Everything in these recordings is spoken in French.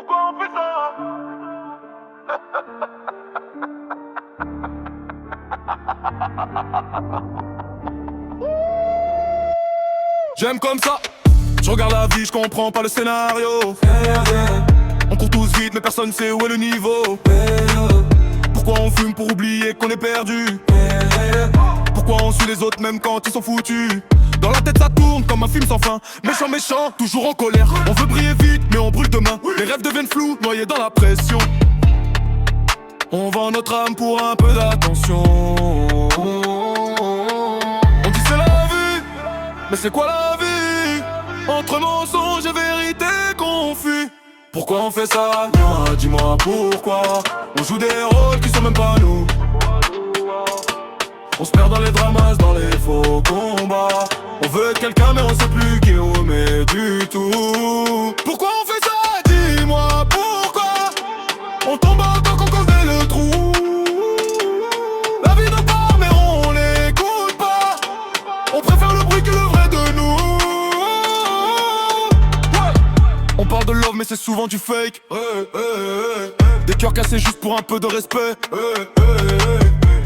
Pourquoi on fait ça? J'aime comme ça. Je regarde la vie, je comprends pas le scénario. On court tous vite, mais personne sait où est le niveau. Pourquoi on fume pour oublier qu'on est perdu? Pourquoi on suit les autres même quand ils sont foutus? Dans la tête ça tourne comme un film sans fin. Méchant, méchant, toujours en colère. On veut briller vite, mais on brûle demain. Les rêves deviennent flous, noyés dans la pression. On vend notre âme pour un peu d'attention. On dit c'est la vie, mais c'est quoi la vie? Entre mensonges et vérité confus. Pourquoi on fait ça? Dis-moi pourquoi. On joue des rôles qui sont même pas nous. On se perd dans les dramas, dans les faux combats. On veut être quelqu'un mais on sait plus qui on est du tout. Pourquoi on fait ça? Dis-moi pourquoi. On tombe encore qu'on connaît le trou. La vie nous parle mais on l'écoute pas. On préfère le bruit que le vrai de nous. On parle de love mais c'est souvent du fake. Des cœurs cassés juste pour un peu de respect.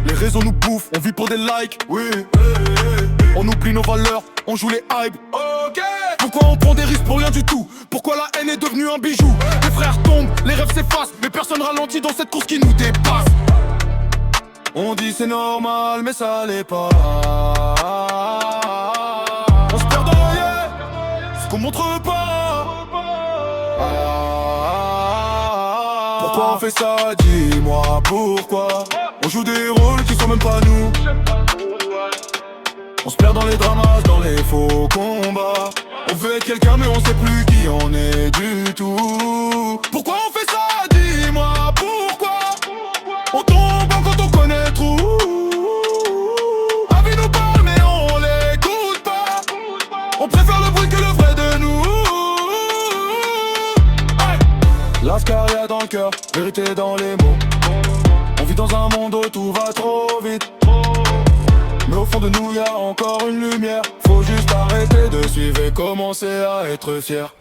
Les réseaux nous bouffent, on vit pour des likes. On oublie nos valeurs, on joue les hype. Pourquoi on prend des risques pour rien du tout? Pourquoi la haine est devenue un bijou? Les frères tombent, les rêves s'effacent, mais personne ralentit dans cette course qui nous dépasse. On dit c'est normal mais ça l'est pas. On se perd dans rien, ce qu'on montre pas. Pourquoi on fait ça? Dis-moi pourquoi. On joue des rôles qui sont même pas nous. On se perd dans les dramas, dans les faux combats. On veut être quelqu'un mais on sait plus qui on est du tout. Pourquoi on fait ça? Dis-moi pourquoi. On tombe quand on connaît le trou. La vie nous parle mais on l'écoute pas. On préfère le bruit que le vrai de nous. La scaria dans le cœur, vérité dans les mots. On vit dans un monde où tout va trop vite. Mais au fond de nous y'a encore une lumière. Faut juste arrêter de suivre et commencer à être fier.